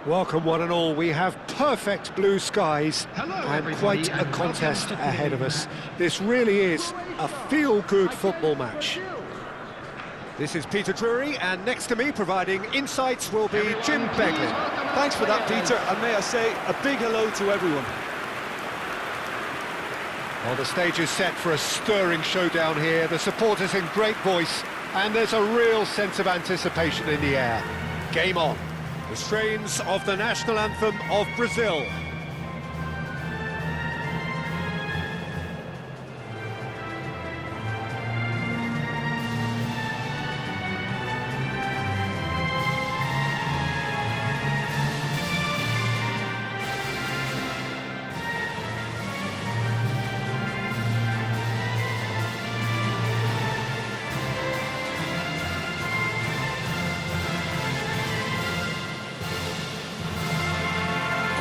Welcome one and all. We have perfect blue skies and quite a contest ahead of us. This really is a feel-good football match. This is Peter Drury, and next to me providing insights will be Jim Beglin. Thanks for that, Peter, and may I say a big hello to everyone. Well, the stage is set for a stirring showdown here. The supporters in great voice, and there's a real sense of anticipation in the air. Game on. The strains of the national anthem of Brazil.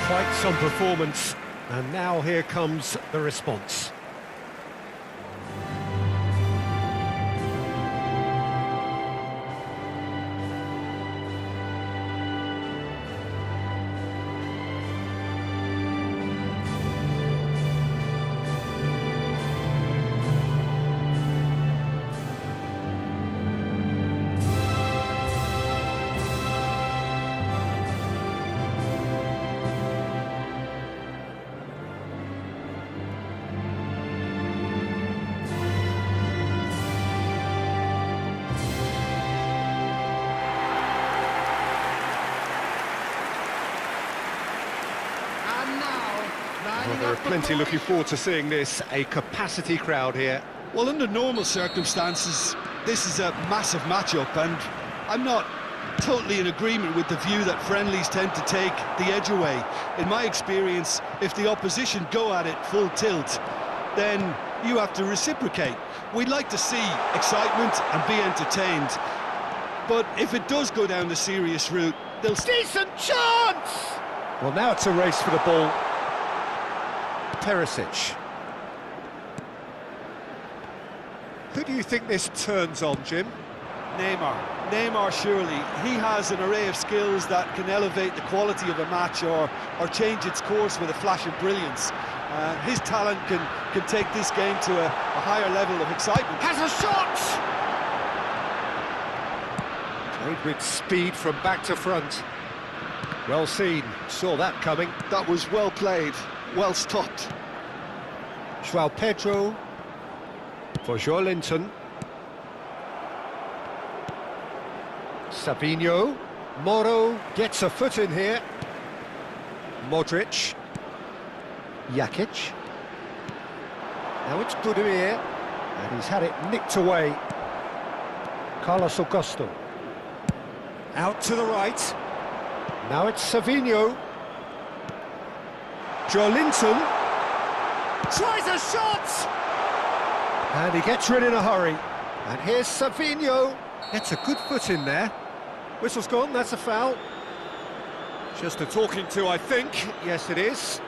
Quite some performance, and now here comes the response. Well, there are plenty looking forward to seeing this, a capacity crowd here. Well, under normal circumstances, this is a massive matchup, and I'm not totally in agreement with the view that friendlies tend to take the edge away. In my experience, if the opposition go at it full tilt, then you have to reciprocate. We'd like to see excitement and be entertained, but if it does go down the serious route, they'll... Decent chance! Well, now it's a race for the ball. Perisic. Who do you think this turns on, Jim? Neymar, surely. He has an array of skills that can elevate the quality of a match or change its course with a flash of brilliance. His talent can take this game to a higher level of excitement. Has a shot! Played with speed from back to front. Well seen, saw that coming. That was well played, well stopped. João Pedro for Joelinton. Savinho. Moro gets a foot in here. Modric. Jakic. Now it's Budimir, and he's had it nicked away. Carlos Augusto. Out to the right. Now it's Savinho. Joelinton tries a shot! And he gets rid in a hurry. And here's Savinho. Gets a good foot in there. Whistle's gone, that's a foul. Just a talking to, I think. Yes, it is.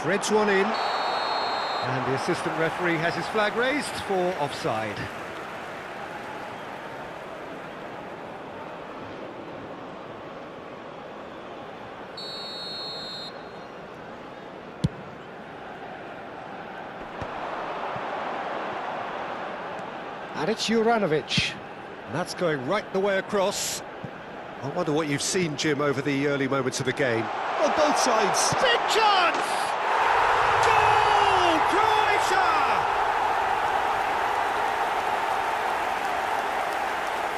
Threads one in, and the assistant referee has his flag raised for offside. And it's Juranovic, and that's going right the way across. I wonder what you've seen, Jim, over the early moments of the game. Well, both sides. Big chance! Goal! Croatia!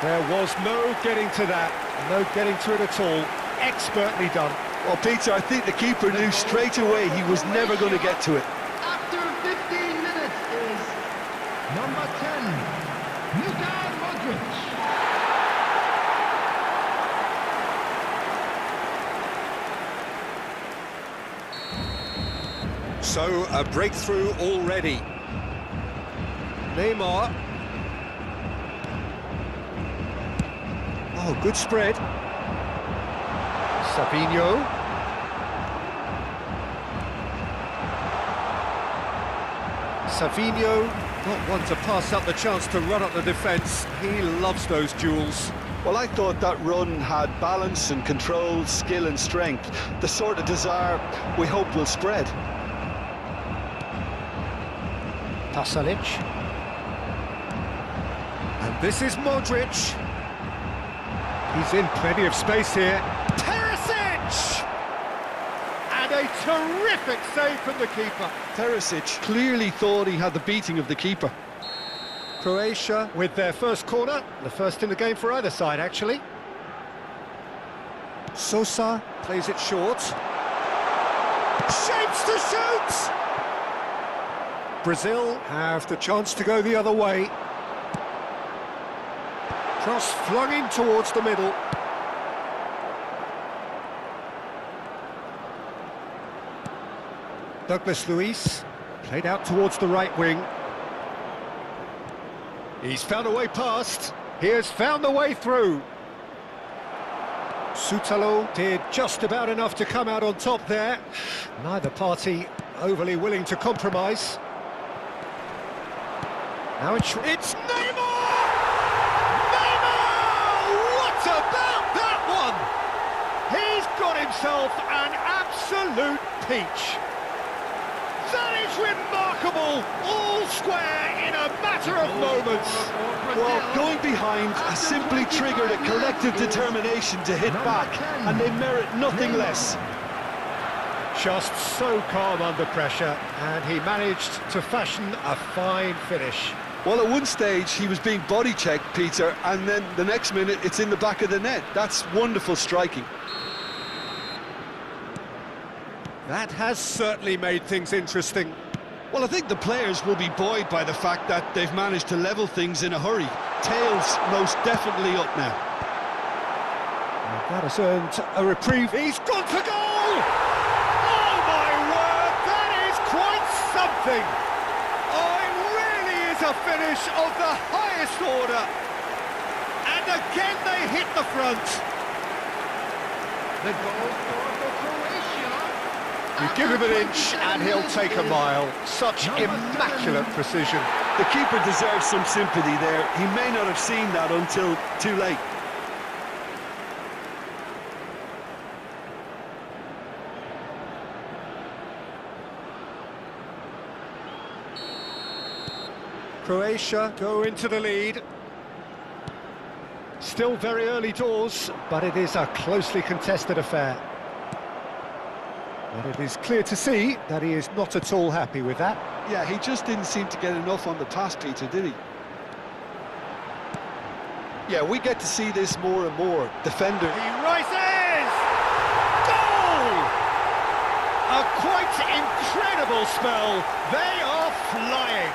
There was no getting to that, no getting to it at all. Expertly done. Well, Peter, I think the keeper knew straight away he was never going to get to it. After 15 minutes is number 10, Luka Modric. So, a breakthrough already. Neymar. Oh, good spread. Savinho. Savinho, not one to pass up the chance to run up the defence. He loves those duels. Well, I thought that run had balance and control, skill and strength. The sort of desire we hope will spread. Pasalic. And this is Modric. He's in plenty of space here. Perisic! And a terrific save from the keeper. Perisic clearly thought he had the beating of the keeper. Croatia with their first corner, the first in the game for either side, actually. Sosa plays it short. Shapes to shoot! Brazil have the chance to go the other way. Cross flung in towards the middle. Douglas Luiz played out towards the right wing. He's found a way past. He has found the way through. Shootout did just about enough to come out on top there. Neither party overly willing to compromise. Now it's Neymar! Neymar! What about that one? He's got himself an absolute peach. That is remarkable, all square in a matter of moments. Well, going behind has simply triggered a collective determination to hit back, and they merit nothing less. Just so calm under pressure, and he managed to fashion a fine finish. Well, at one stage he was being body-checked, Peter, and then the next minute it's in the back of the net. That's wonderful striking. That has certainly made things interesting. Well, I think the players will be buoyed by the fact that they've managed to level things in a hurry. Tails most definitely up now. And that has earned a reprieve. He's gone for goal! Oh my word, that is quite something! Oh, it really is a finish of the highest order. And again they hit the front. The goal scorer for Croatia. You give him an inch and he'll take a mile. Such immaculate precision. The keeper deserves some sympathy there. He may not have seen that until too late. Croatia go into the lead. Still very early doors, but it is a closely contested affair. And it is clear to see that he is not at all happy with that. Yeah, he just didn't seem to get enough on the pass, Peter, did he? Yeah, we get to see this more and more. Defender. He rises! Goal! A quite incredible spell. They are flying.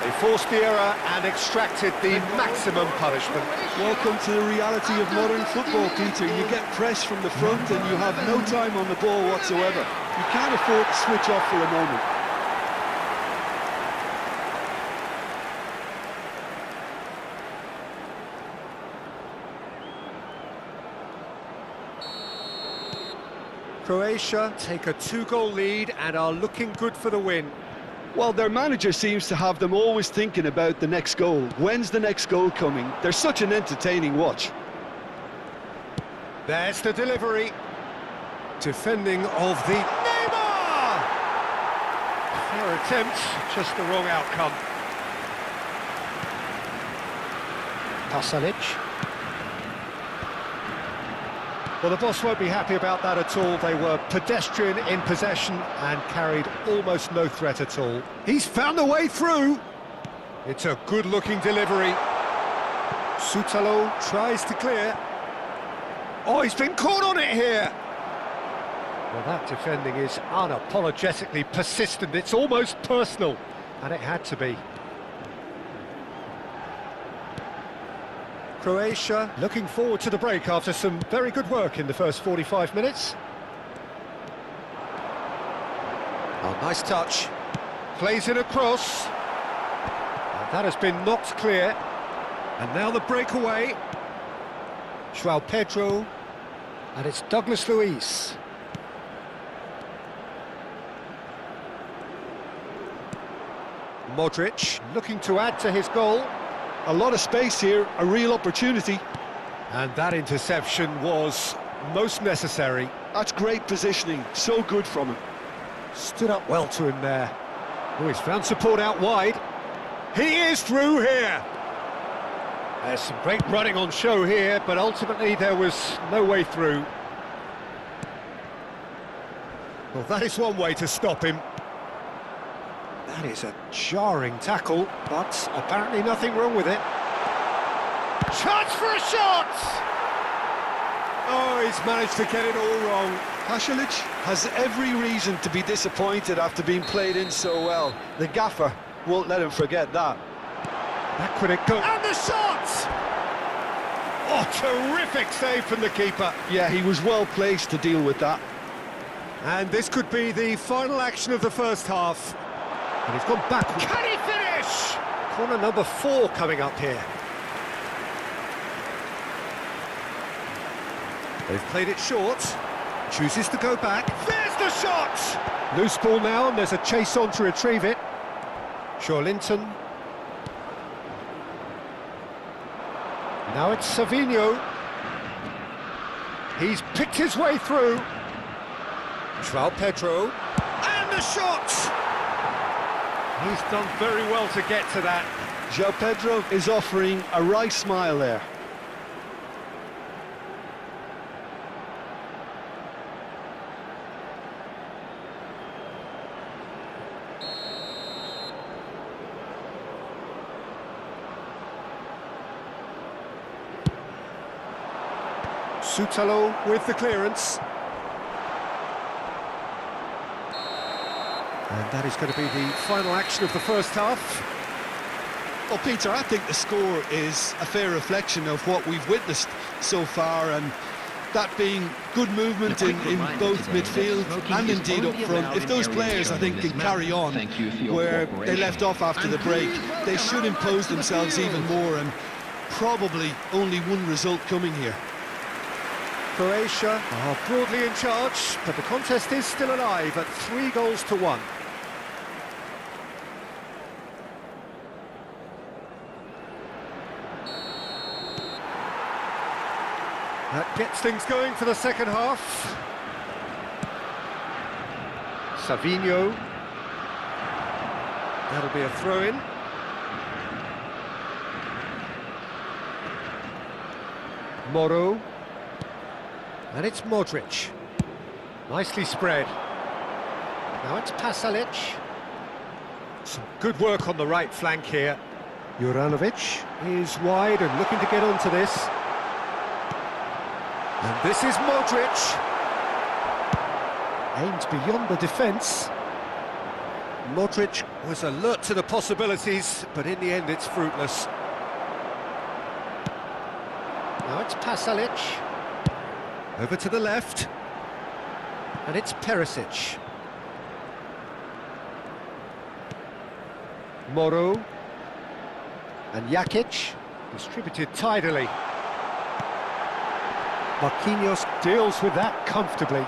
They forced the error and extracted the maximum punishment. Welcome to the reality of modern football, Peter. You get press from the front and you have no time on the ball whatsoever. You can't afford to switch off for a moment. Croatia take a 2-goal lead and are looking good for the win. Well, their manager seems to have them always thinking about the next goal. When's the next goal coming? They're such an entertaining watch. There's the delivery. Defending of the Neymar! Fair attempt, just the wrong outcome. Pasalic. Well, the boss won't be happy about that at all. They were pedestrian in possession and carried almost no threat at all. He's found a way through. It's a good-looking delivery. Shootout tries to clear. Oh, he's been caught on it here. Well, that defending is unapologetically persistent. It's almost personal, and it had to be. Croatia looking forward to the break after some very good work in the first 45 minutes. Oh, nice touch. Plays in a cross. And that has been knocked clear. And now the breakaway. João Pedro, and it's Douglas Luiz. Modric looking to add to his goal. A lot of space here, a real opportunity. And that interception was most necessary. That's great positioning, so good from him. Stood up well to him there. Oh, he's found support out wide. He is through here. There's some great running on show here, but ultimately there was no way through. Well, that is one way to stop him. That is a jarring tackle, but apparently nothing wrong with it. Chance for a shot! Oh, he's managed to get it all wrong. Pasalic has every reason to be disappointed after being played in so well. The gaffer won't let him forget that. Back with it go. And the shot! Oh, terrific save from the keeper. Yeah, he was well placed to deal with that. And this could be the final action of the first half. And he's gone back. Can he finish? Corner number 4 coming up here. They've played it short. Chooses to go back. There's the shot! Loose ball now, and there's a chase on to retrieve it. Linton. Now it's Savinho. He's picked his way through. João Pedro. And the shot! He's done very well to get to that. João Pedro is offering a wry smile there. Shootout with the clearance. And that is going to be the final action of the first half. Well, Peter, I think the score is a fair reflection of what we've witnessed so far, and that being good movement in both midfield and indeed up front. If those players, I think, can carry on where they left off after the break, they should impose themselves even more, and probably only one result coming here. Croatia are broadly in charge, but the contest is still alive at 3-1. That gets things going for the second half. Savinho. That'll be a throw-in. Moro. And it's Modric. Nicely spread. Now it's Pasalic. Some good work on the right flank here. Juranovic is wide and looking to get onto this. And this is Modric. Aimed beyond the defence. Modric was alert to the possibilities, but in the end it's fruitless. Now it's Pasalic. Over to the left. And it's Perisic. Moro. And Jakic. Distributed tidily. Marquinhos deals with that comfortably.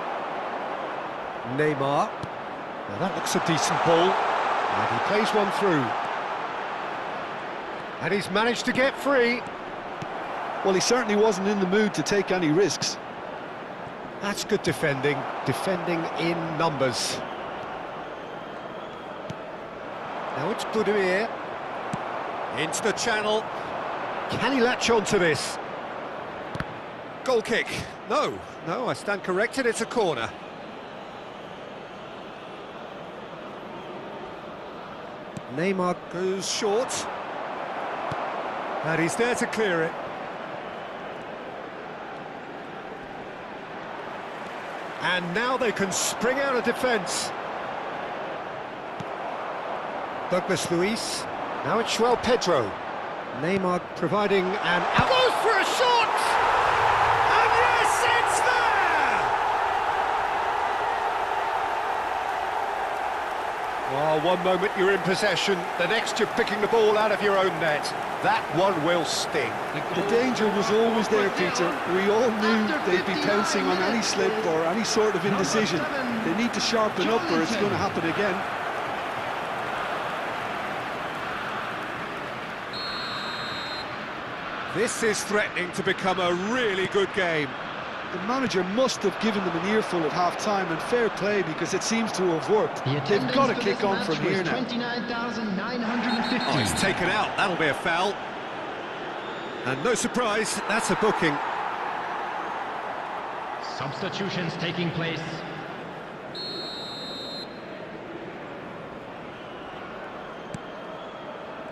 Neymar. Now that looks a decent ball. And he plays one through. And he's managed to get free. Well, he certainly wasn't in the mood to take any risks. That's good defending in numbers. Now it's Budimir. Into the channel. Can he latch on to this? Goal kick. No, I stand corrected, it's a corner. Neymar goes short. And he's there to clear it. And now they can spring out of defence. Douglas Luiz. Now it's João Pedro. Neymar providing an out. Goes for a shot! And yes, it's there! Oh, Well, one moment you're in possession, the next you're picking the ball out of your own net. That one will sting. The danger was always there, Peter. We all knew they'd be pouncing on any slip or any sort of indecision. They need to sharpen up or it's going to happen again. This is threatening to become a really good game. The manager must have given them an earful at half-time, and fair play because it seems to have worked. They've got to kick on from here now. 29,950. Oh, he's taken out, that'll be a foul. And no surprise, that's a booking. Substitutions taking place.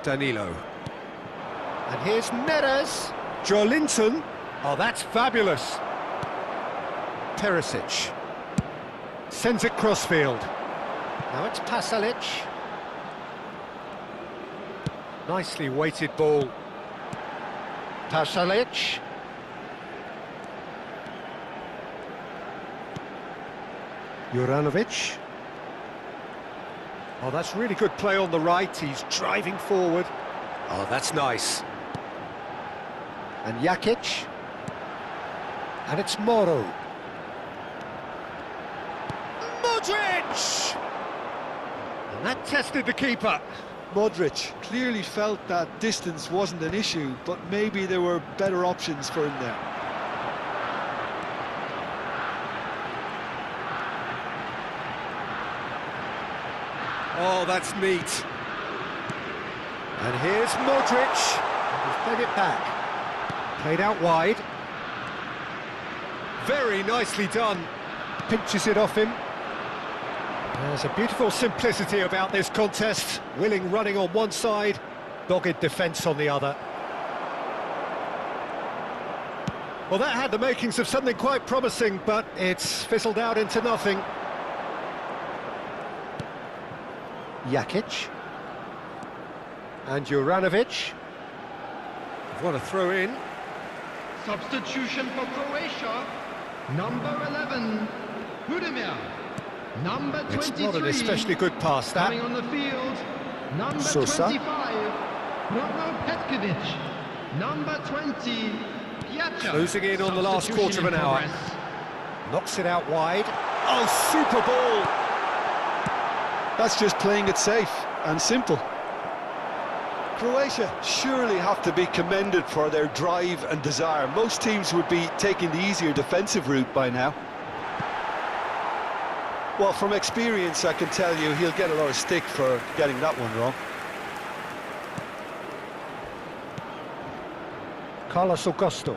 Danilo. And here's Neres. Joelinton. Oh, that's fabulous. Perisic. Sends it crossfield. Now it's Pasalic. Nicely weighted ball. Pasalic. Juranovic. Oh, that's really good play on the right. He's driving forward. Oh, that's nice. And Jakic. And it's Moro. Modric! And that tested the keeper. Modric clearly felt that distance wasn't an issue, but maybe there were better options for him there. Oh, that's neat. And here's Modric. He's played it back. Played out wide. Very nicely done. Pinches it off him. There's a beautiful simplicity about this contest. Willing running on one side, dogged defence on the other. Well, that had the makings of something quite promising, but it's fizzled out into nothing. Jakic. And Juranovic. What a throw in. Substitution for Croatia. Number 11, Budimir. Number 23. It's not an especially good pass, that. Coming on the field. Number Sosa. 25, Robo Petkovic. Number 20, Piazza. Closing in on the last quarter of an hour. Progress. Knocks it out wide. Oh, super ball! That's just playing it safe and simple. Croatia surely have to be commended for their drive and desire. Most teams would be taking the easier defensive route by now. Well, from experience, I can tell you he'll get a lot of stick for getting that one wrong. Carlos Augusto.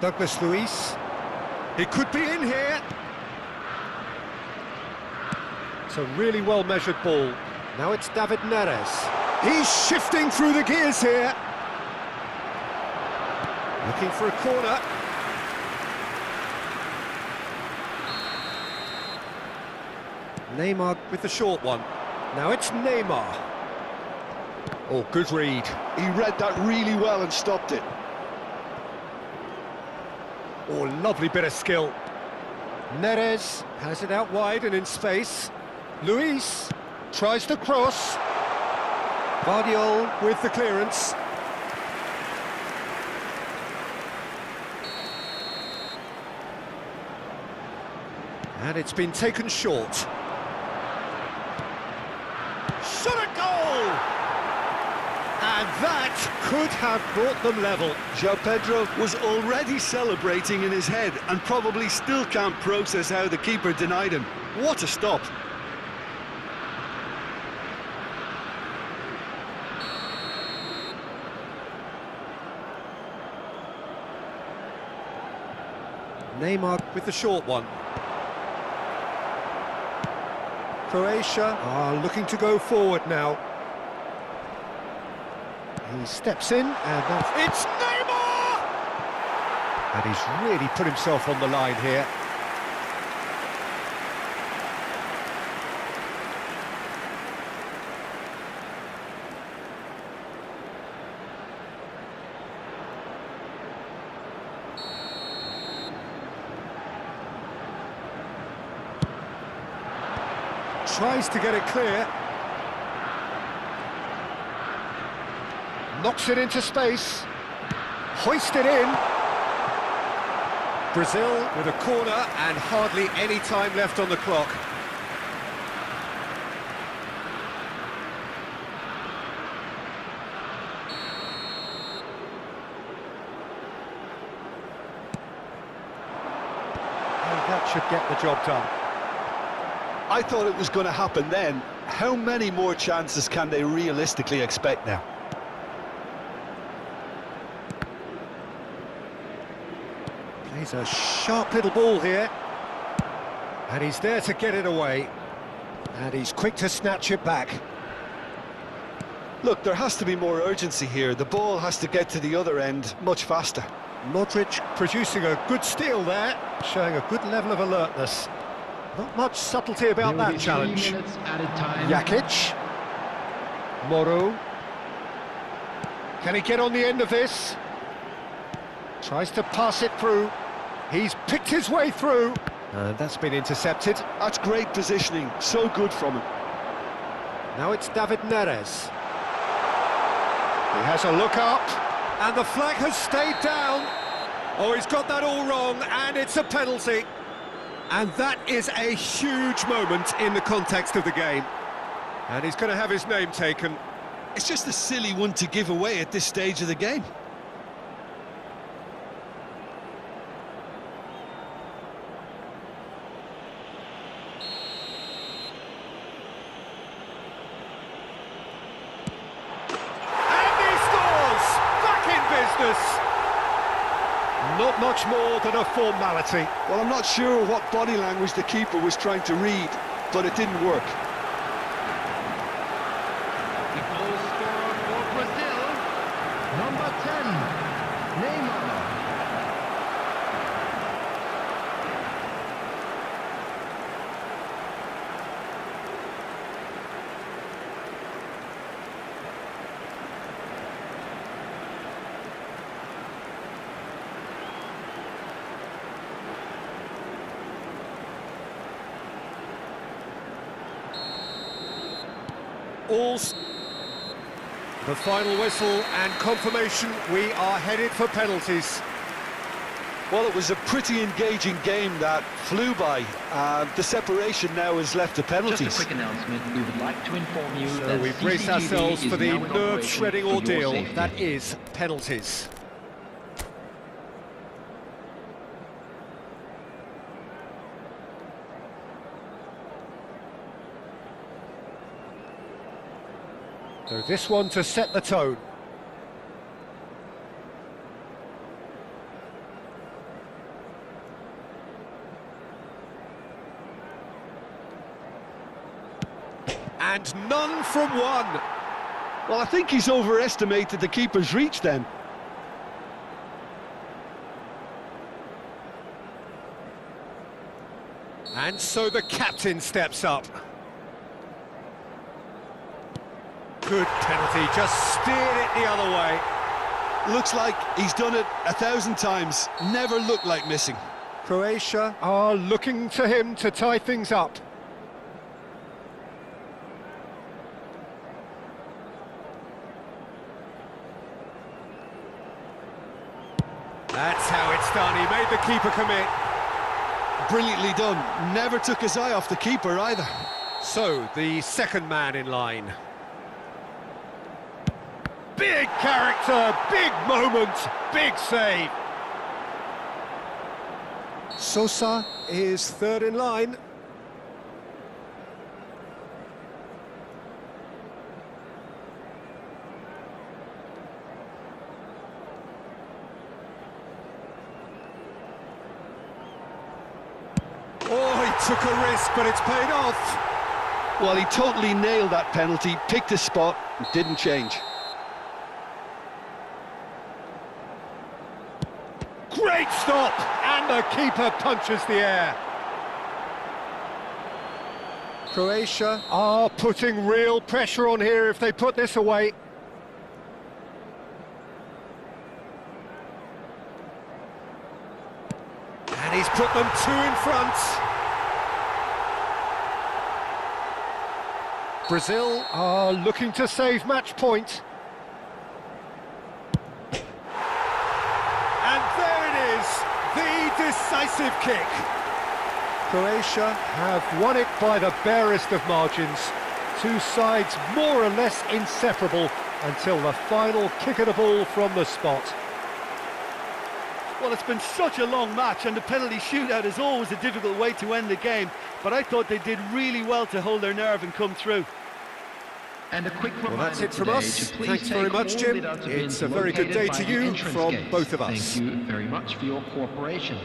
Douglas Luiz. He could be in here. It's a really well-measured ball. Now it's David Neres. He's shifting through the gears here. Looking for a corner. Neymar with the short one. Now it's Neymar. Oh, good read. He read that really well and stopped it. Oh, lovely bit of skill. Neres has it out wide and in space. Luis tries to cross. Guardiol with the clearance. And it's been taken short. Shot a goal! And that could have brought them level. João Pedro was already celebrating in his head and probably still can't process how the keeper denied him. What a stop! Neymar with the short one. Croatia are looking to go forward now. He steps in, and it's Neymar! And he's really put himself on the line here. Tries to get it clear. Knocks it into space. Hoisted in. Brazil with a corner and hardly any time left on the clock. And that should get the job done. I thought it was going to happen then. How many more chances can they realistically expect now? Plays a sharp little ball here. And he's there to get it away. And he's quick to snatch it back. Look, there has to be more urgency here. The ball has to get to the other end much faster. Modric producing a good steal there, showing a good level of alertness. Not much subtlety about There will that be 3 challenge. minutes added time. Jakic. Moro. Can he get on the end of this? Tries to pass it through. He's picked his way through. And that's been intercepted. That's great positioning, so good from him. Now it's David Neres. He has a look up, and the flag has stayed down. Oh, he's got that all wrong, and it's a penalty. And that is a huge moment in the context of the game. And he's going to have his name taken. It's just a silly one to give away at this stage of the game. Not much more than a formality. Well, I'm not sure what body language the keeper was trying to read, but it didn't work. The goal scorer for Brazil, number 10, Neymar. The final whistle and confirmation, we are headed for penalties. Well, it was a pretty engaging game that flew by. The separation now is left to penalties. Just a quick announcement, we would like to inform you So that we've braced CCTV ourselves is for the now in operation nerve-shredding for your ordeal safety. that is penalties. So this one to set the tone. And none from one. Well, I think he's overestimated the keeper's reach then. And so the captain steps up. Good penalty, just steered it the other way. Looks like he's done it 1,000 times. Never looked like missing. Croatia are looking to him to tie things up. That's how it's done, he made the keeper commit. Brilliantly done. Never took his eye off the keeper either. So, the second man in line. Big character, big moment, big save. Sosa is third in line. Oh, he took a risk, but it's paid off. Well, he totally nailed that penalty, picked his spot, and didn't change. Great stop, and the keeper punches the air. Croatia are putting real pressure on here if they put this away. And he's put them two in front. Brazil are looking to save match point. And there it is, the decisive kick. Croatia have won it by the barest of margins. Two sides more or less inseparable until the final kick of the ball from the spot. Well, it's been such a long match, and the penalty shootout is always a difficult way to end the game, but I thought they did really well to hold their nerve and come through. And a quick Well, reminder that's it from today us. to please Thanks very take much, all Jim. the data It's bins a very good located day by to the you entrance from gates. both of us. Thank you very much for your cooperation.